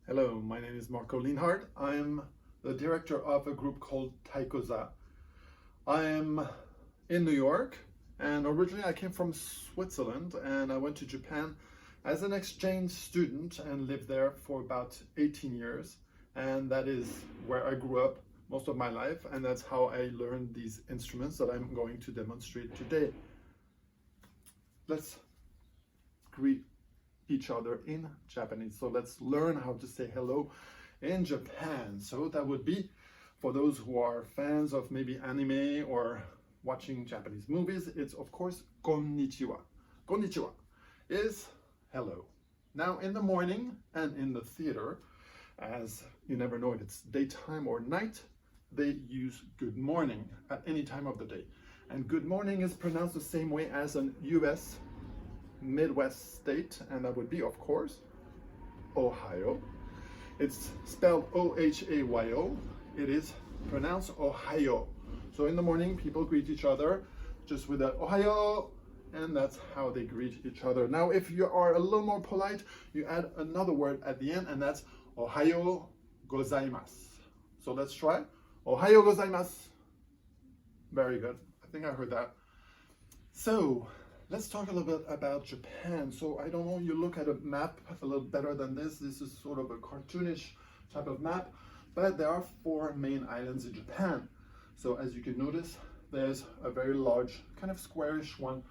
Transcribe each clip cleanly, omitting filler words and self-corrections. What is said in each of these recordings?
Hello, my name is Marco Lienhard. I'm the director of a group called Taikoza. I am in New York, and originally I came from Switzerland, and I went to Japan as an exchange student and lived there for about 18 years. And that is where I grew up most of my life, and that's how I learned these instruments that I'm going to demonstrate today. Let's greet each other in Japanese. So let's learn how to say hello in Japan. So that would be, for those who are fans of maybe anime or watching Japanese movies, it's of course konnichiwa. Konnichiwa is hello. Now in the morning and in the theater, as you never know if it's daytime or night, they use good morning at any time of the day. And good morning is pronounced the same way as an US Midwest state, and that would be, of course, Ohio. It's spelled O-H-A-Y-O. It is pronounced Ohio. So in the morning, people greet each other just with a Ohio, and that's how they greet each other. Now, if you are a little more polite, you add another word at the end, and that's Ohayo gozaimasu. So let's try. Ohayo gozaimasu. Very good. I think I heard that. So let's talk a little bit about Japan. So I don't know, you look at a map a little better than this. This is sort of a cartoonish type of map, but there are 4 main islands in Japan. So as you can notice, there's a very large, kind of squarish one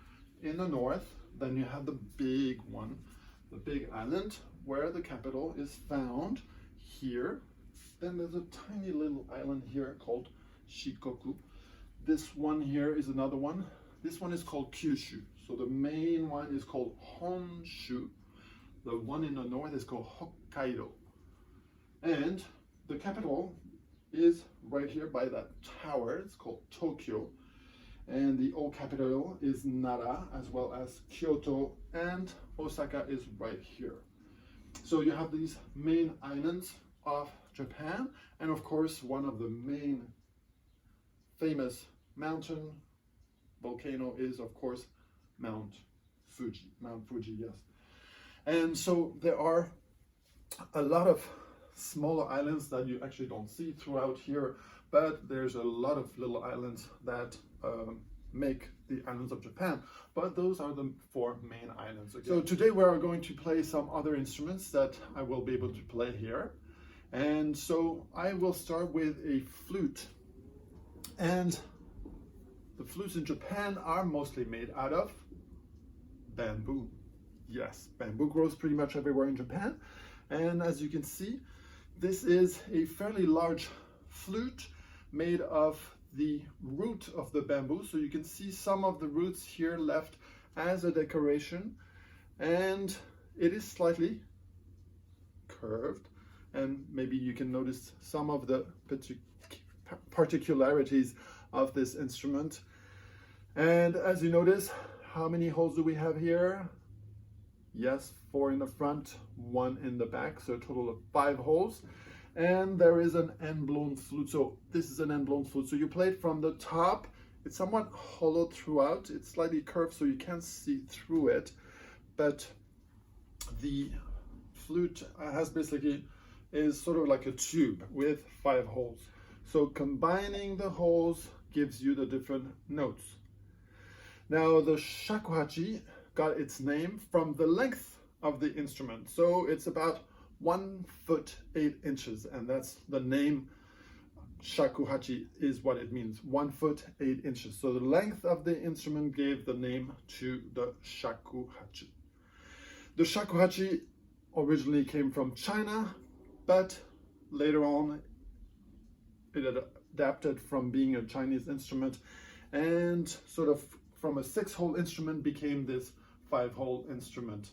in the north. Then you have the big one, the big island, where the capital is found here. Then there's a tiny little island here called Shikoku. This one here is another one. This one is called Kyushu. So the main one is called Honshu. The one in the north is called Hokkaido. And the capital is right here by that tower. It's called Tokyo. And the old capital is Nara, as well as Kyoto, and Osaka is right here. So you have these main islands of Japan, and of course one of the main famous mountain volcano is of course Mount Fuji, yes. And so there are a lot of smaller islands that you actually don't see throughout here, but there's a lot of little islands that make the islands of Japan. But those are the 4 main islands. Okay. So today we are going to play some other instruments that I will be able to play here. And so I will start with a flute. And the flutes in Japan are mostly made out of bamboo. Yes, bamboo grows pretty much everywhere in Japan. And as you can see, this is a fairly large flute made of the root of the bamboo. So you can see some of the roots here left as a decoration. And it is slightly curved. And maybe you can notice some of the particularities of this instrument. And as you notice, how many holes do we have here? Yes, 4 in the front, 1 in the back, so a total of 5 holes. And there is an end-blown flute. So this is an end-blown flute. So you play it from the top. It's somewhat hollow throughout. It's slightly curved, so you can't see through it. But the flute is sort of like a tube with 5 holes. So combining the holes gives you the different notes. Now the shakuhachi got its name from the length of the instrument. So it's about 1 foot 8 inches, and that's the name. Shakuhachi is what it means, 1 foot 8 inches. So the length of the instrument gave the name to the shakuhachi. The shakuhachi originally came from China, but later on it adapted from being a Chinese instrument and sort of from a 6-hole instrument became this 5-hole instrument.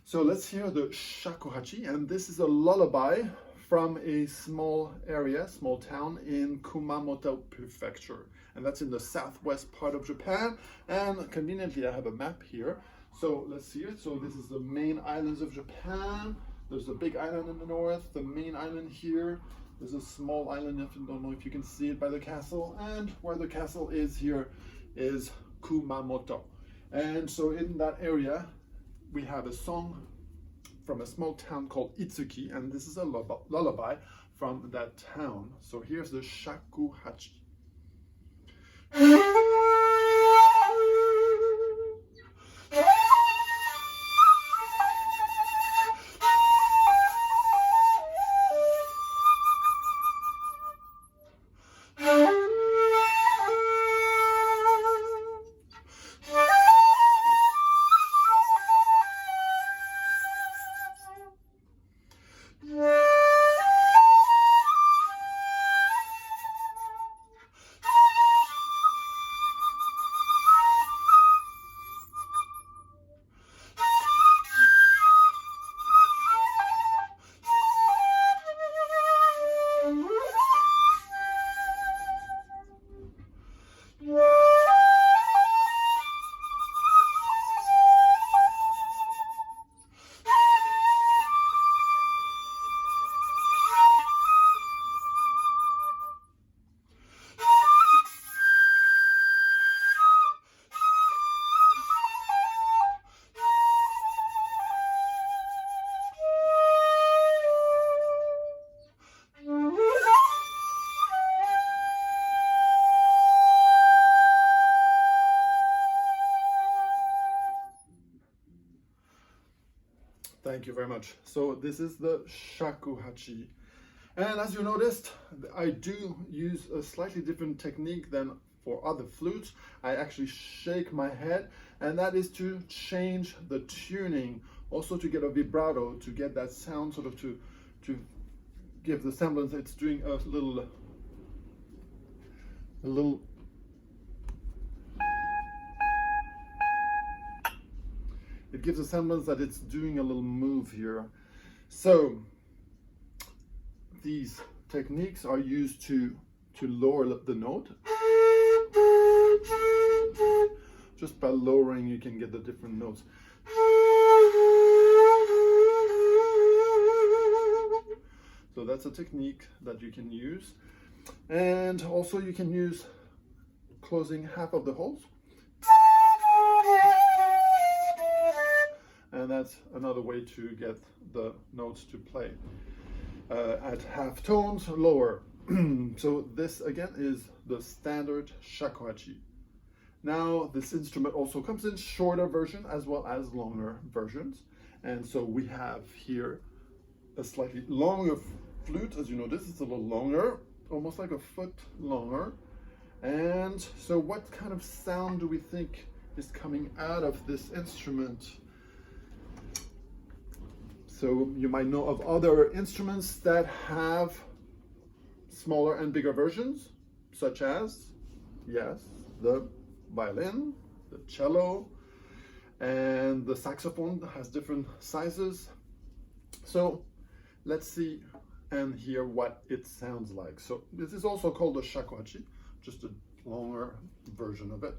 So let's hear the shakuhachi, and this is a lullaby from a small area, small town in Kumamoto Prefecture, and that's in the southwest part of Japan. And conveniently I have a map here, so let's see it. So this is the main islands of Japan. There's a big island in the north, the main island here. There's a small island, if you don't know if you can see it, by the castle, and where the castle is here is Kumamoto. And so in that area we have a song from a small town called Itsuki, and this is a lullaby from that town. So here's the shakuhachi. Thank you very much. So this is the shakuhachi. And as you noticed, I do use a slightly different technique than for other flutes. I actually shake my head, and that is to change the tuning, also to get a vibrato, to get that sound sort of to give the semblance it's doing a little it gives a semblance that it's doing a little move here. So these techniques are used to lower the note. Just by lowering, you can get the different notes. So that's a technique that you can use. And also you can use closing half of the holes. And that's another way to get the notes to play at half tones lower. So this again is the standard shakuhachi. Now this instrument also comes in shorter version as well as longer versions. And so we have here a slightly longer flute. As you know, this is a little longer, almost like a foot longer. And so what kind of sound do we think is coming out of this instrument? So you might know of other instruments that have smaller and bigger versions, such as, yes, the violin, the cello, and the saxophone has different sizes. So let's see and hear what it sounds like. So this is also called a shakuhachi, just a longer version of it.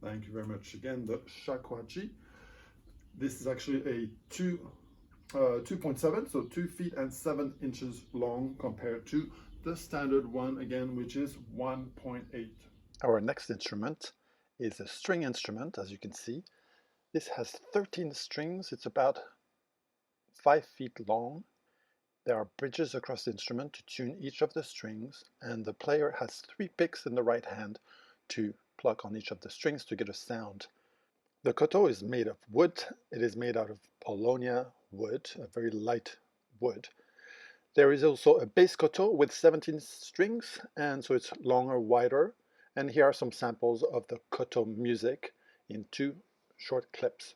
Thank you very much. Again, the shakuhachi. This is actually a 2.7, so 2 feet and 7 inches long compared to the standard one, again, which is 1.8. Our next instrument is a string instrument, as you can see. This has 13 strings. It's about 5 feet long. There are bridges across the instrument to tune each of the strings, and the player has 3 picks in the right hand to pluck on each of the strings to get a sound. The koto is made of wood. It is made out of paulownia wood, a very light wood. There is also a bass koto with 17 strings, and so it's longer, wider. And here are some samples of the koto music in 2 short clips.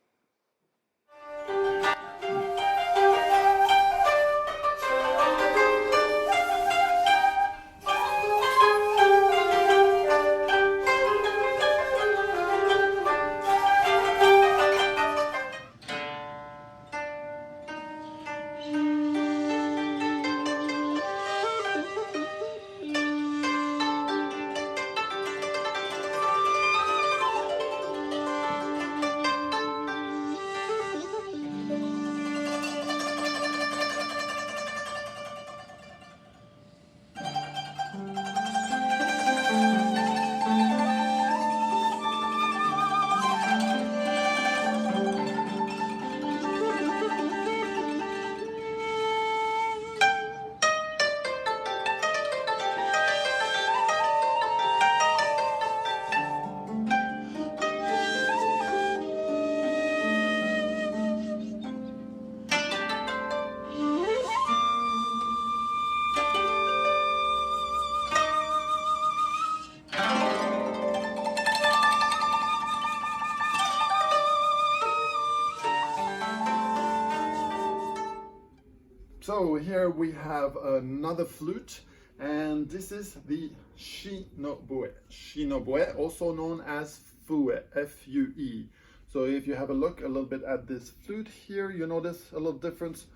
So here we have another flute, and this is the shinobue. Shinobue, also known as fue, F-U-E. So if you have a look a little bit at this flute here, you notice a little difference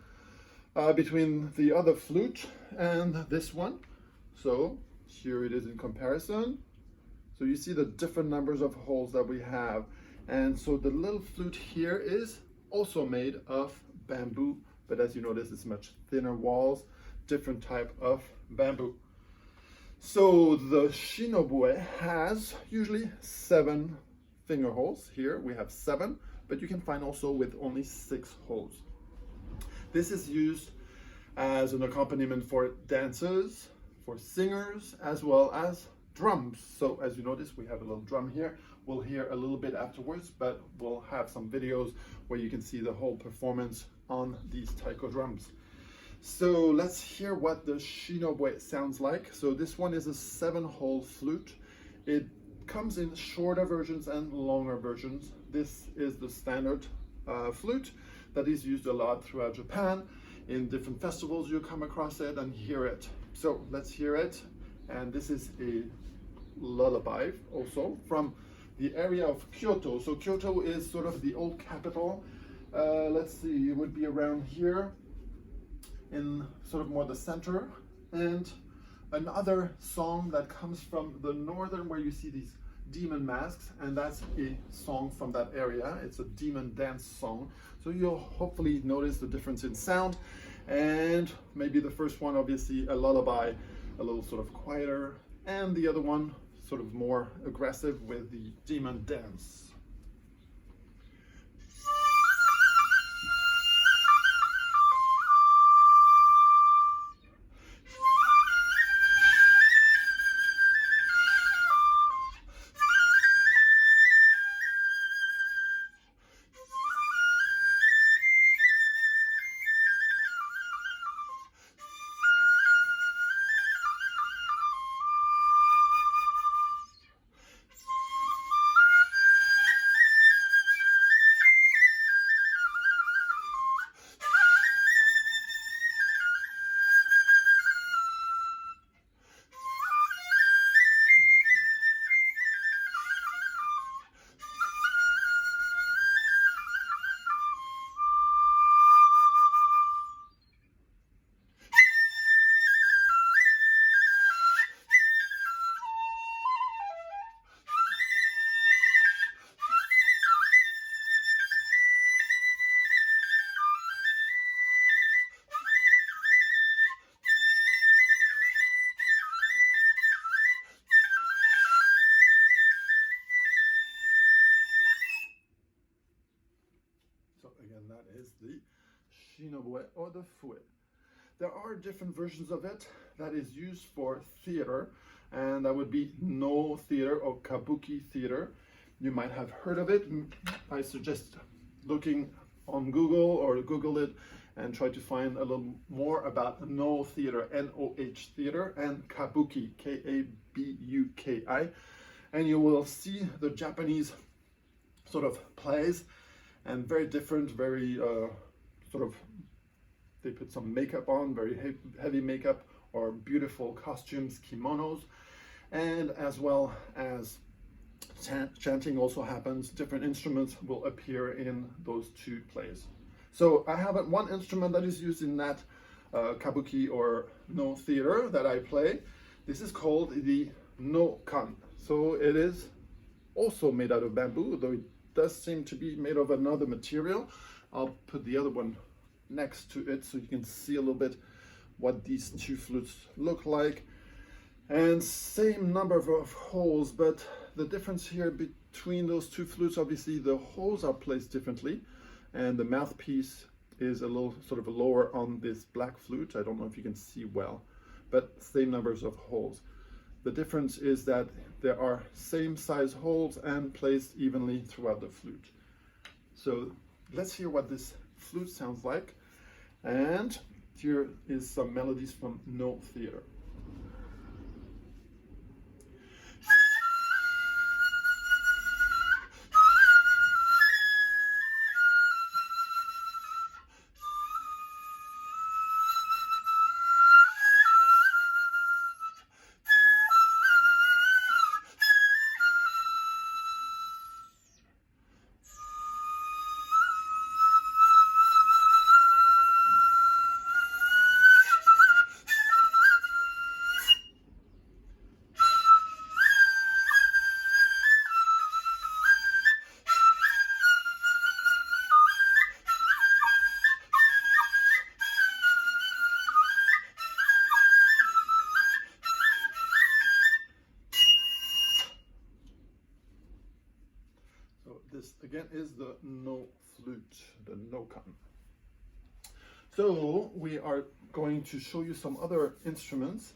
between the other flute and this one. So here it is in comparison. So you see the different numbers of holes that we have. And so the little flute here is also made of bamboo, but as you notice, it's much thinner walls, different type of bamboo. So the shinobue has usually 7 finger holes. Here we have 7, but you can find also with only 6 holes. This is used as an accompaniment for dancers, for singers, as well as drums. So as you notice, we have a little drum here. We'll hear a little bit afterwards, but we'll have some videos where you can see the whole performance on these taiko drums. So let's hear what the shinobue sounds like. So this one is a 7-hole flute. It comes in shorter versions and longer versions. This is the standard flute that is used a lot throughout Japan. In different festivals you come across it and hear it. So let's hear it. And this is a lullaby also from the area of Kyoto. So Kyoto is sort of the old capital. Let's see, it would be around here in sort of more the center. And another song that comes from the northern, where you see these demon masks, and that's a song from that area. It's a demon dance song. So you'll hopefully notice the difference in sound. And maybe the first one, obviously a lullaby, a little sort of quieter, and the other one sort of more aggressive with the demon dance. So again, that is the shinobue or the fue. There are different versions of it that is used for theater, and that would be no theater or kabuki theater. You might have heard of it. I suggest looking on Google or Google it and try to find a little more about Noh theater, N-O-H theater, and Kabuki, K-A-B-U-K-I, and you will see the Japanese sort of plays, and very different, very sort of, they put some makeup on, very heavy makeup, or beautiful costumes, kimonos, and as well as chanting also happens. Different instruments will appear in those two plays. So I have one instrument that is used in that Kabuki or Noh theater that I play. This is called the No-kan. So it is also made out of bamboo, though it does seem to be made of another material. I'll put the other one next to it so you can see a little bit what these two flutes look like. And same number of holes, but the difference here between those two flutes, obviously the holes are placed differently, and the mouthpiece is a little sort of lower on this black flute. I don't know if you can see well, but same numbers of holes. The difference is that there are same size holes and placed evenly throughout the flute. So let's hear what this flute sounds like. And here is some melodies from Noh theater. This again is the Noh flute, the No-kan. So we are going to show you some other instruments,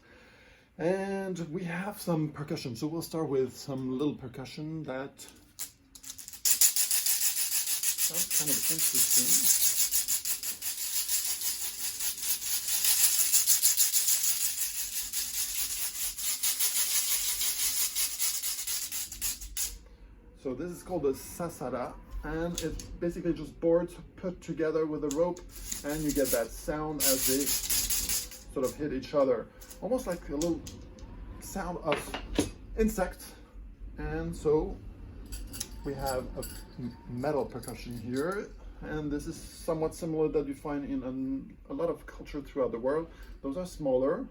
and we have some percussion. So we'll start with some little percussion that sounds kind of interesting. So this is called a sasara, and it's basically just boards put together with a rope, and you get that sound as they sort of hit each other. Almost like a little sound of insect. And so we have a metal percussion here, and this is somewhat similar that you find in a lot of culture throughout the world. Those are smaller.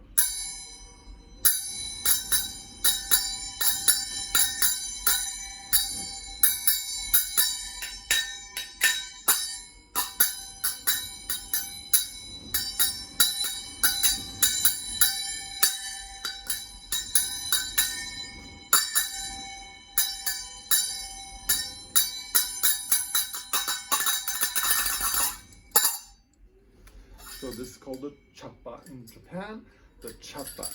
So this is called the chappa in Japan, the chappa.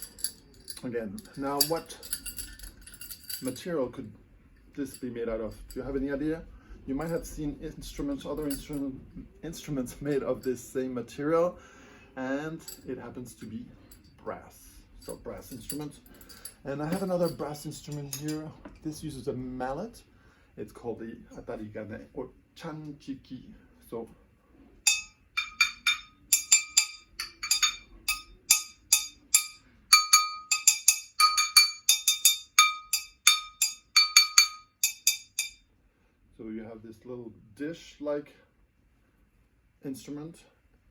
Again, now what material could this be made out of? Do you have any idea? You might have seen instruments, other instruments made of this same material, and it happens to be brass. So brass instruments. And I have another brass instrument here. This uses a mallet. It's called the atarigane or chanchiki. So you have this little dish-like instrument,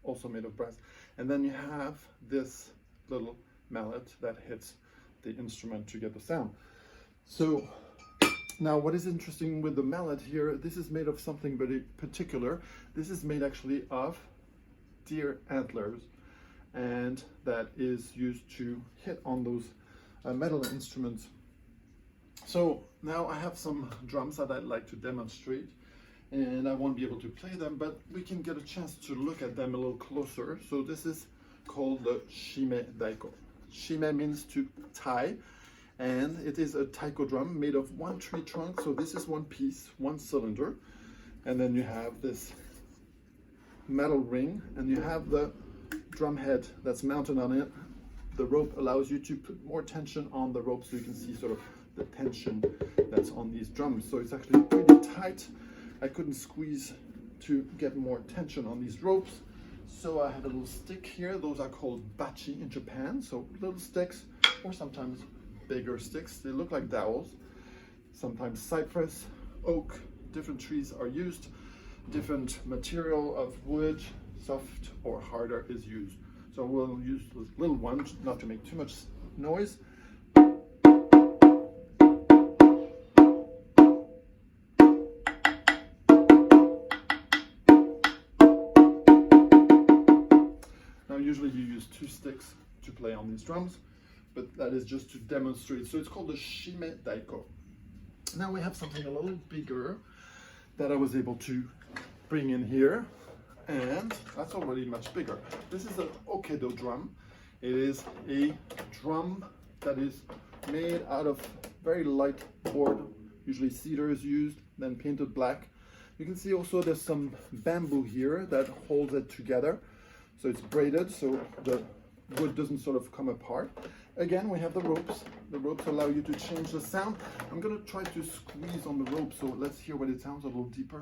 also made of brass. And then you have this little mallet that hits the instrument to get the sound. So now what is interesting with the mallet here, this is made of something very particular. This is made actually of deer antlers, and that is used to hit on those metal instruments. So now I have some drums that I'd like to demonstrate, and I won't be able to play them, but we can get a chance to look at them a little closer. So this is called the shime daiko. Shime means to tie, and it is a taiko drum made of one tree trunk. So this is one piece, one cylinder, and then you have this metal ring, and you have the drum head that's mounted on it. The rope allows you to put more tension on the rope, so you can see sort of the tension that's on these drums. So it's actually pretty tight. I couldn't squeeze to get more tension on these ropes, so I had a little stick here. Those are called bachi in Japan, so little sticks, or sometimes bigger sticks. They look like dowels. Sometimes cypress, oak, different trees are used. Different material of wood, soft or harder, is used. So we'll use the little ones, not to make too much noise. Now usually you use 2 sticks to play on these drums, but that is just to demonstrate. So it's called the shime daiko. Now we have something a little bigger that I was able to bring in here, and that's already much bigger. This is an okedo drum. It is a drum that is made out of very light board. Usually cedar is used, then painted black. You can see also there's some bamboo here that holds it together. So it's braided, so the wood doesn't sort of come apart. Again, we have the ropes. The ropes allow you to change the sound. I'm going to try to squeeze on the rope, so let's hear what it sounds a little deeper.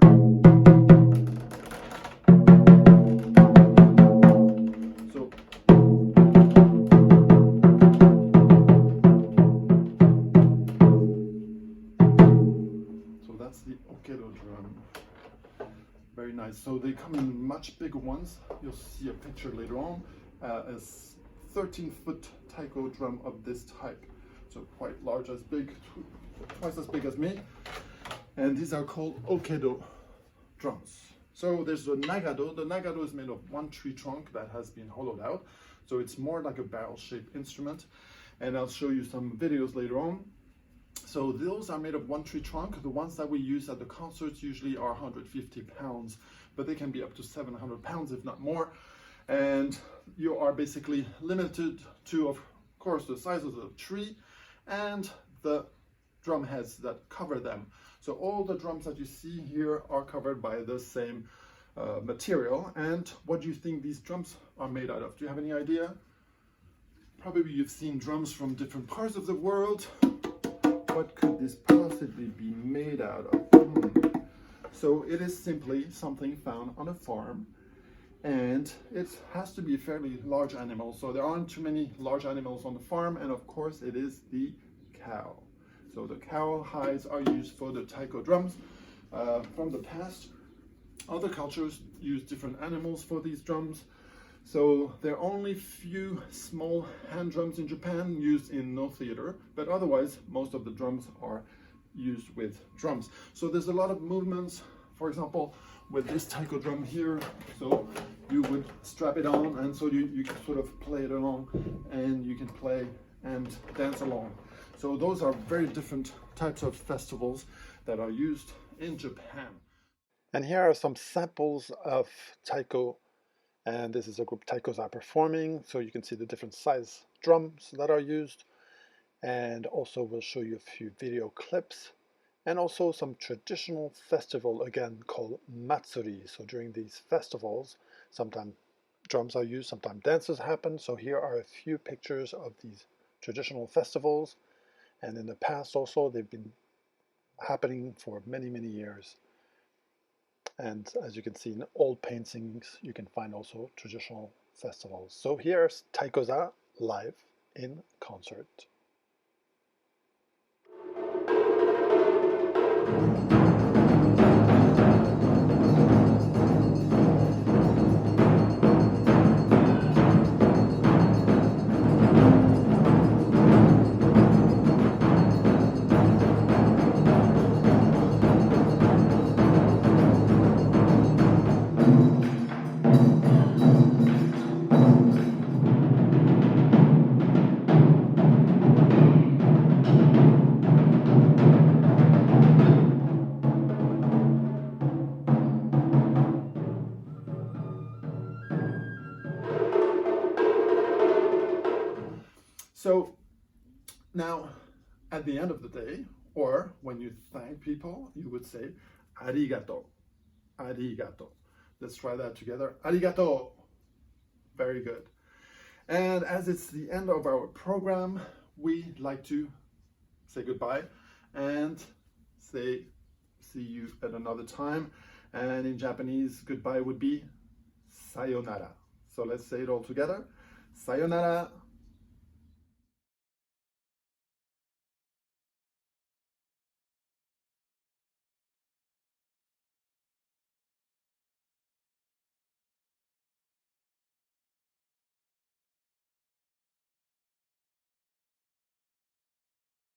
So that's the okedo drum. Very nice. So they come in much bigger ones. You'll see a picture later on. A 13-foot taiko drum of this type. So quite large, as big, twice as big as me. And these are called okedo drums. So there's the nagado. The nagado is made of one tree trunk that has been hollowed out. So it's more like a barrel-shaped instrument. And I'll show you some videos later on. So those are made of one tree trunk. The ones that we use at the concerts usually are 150 pounds, but they can be up to 700 pounds, if not more. And you are basically limited to, of course, the size of the tree and the drum heads that cover them. So all the drums that you see here are covered by the same material. And what do you think these drums are made out of? Do you have any idea? Probably you've seen drums from different parts of the world. What could this possibly be made out of? So it is simply something found on a farm, and it has to be a fairly large animal. So there aren't too many large animals on the farm, and of course it is the cow. So the cow hides are used for the taiko drums from the past. Other cultures use different animals for these drums. So there are only few small hand drums in Japan used in no theater, but otherwise most of the drums are used with drums. So there's a lot of movements, for example, with this taiko drum here. So you would strap it on, and so you can sort of play it along, and you can play and dance along. So those are very different types of festivals that are used in Japan. And here are some samples of taiko. And this is a group Taikoza performing, so you can see the different size drums that are used. And also we'll show you a few video clips, and also some traditional festival, again called matsuri. So during these festivals, sometimes drums are used, sometimes dances happen. So here are a few pictures of these traditional festivals. And in the past also, they've been happening for many, many years. And as you can see in old paintings, you can find also traditional festivals. So here's Taikoza live in concert. So now, at the end of the day, or when you thank people, you would say arigato, arigato. Let's try that together. Arigato. Very good. And as it's the end of our program, we like to say goodbye and say see you at another time. And in Japanese, goodbye would be sayonara. So let's say it all together. Sayonara.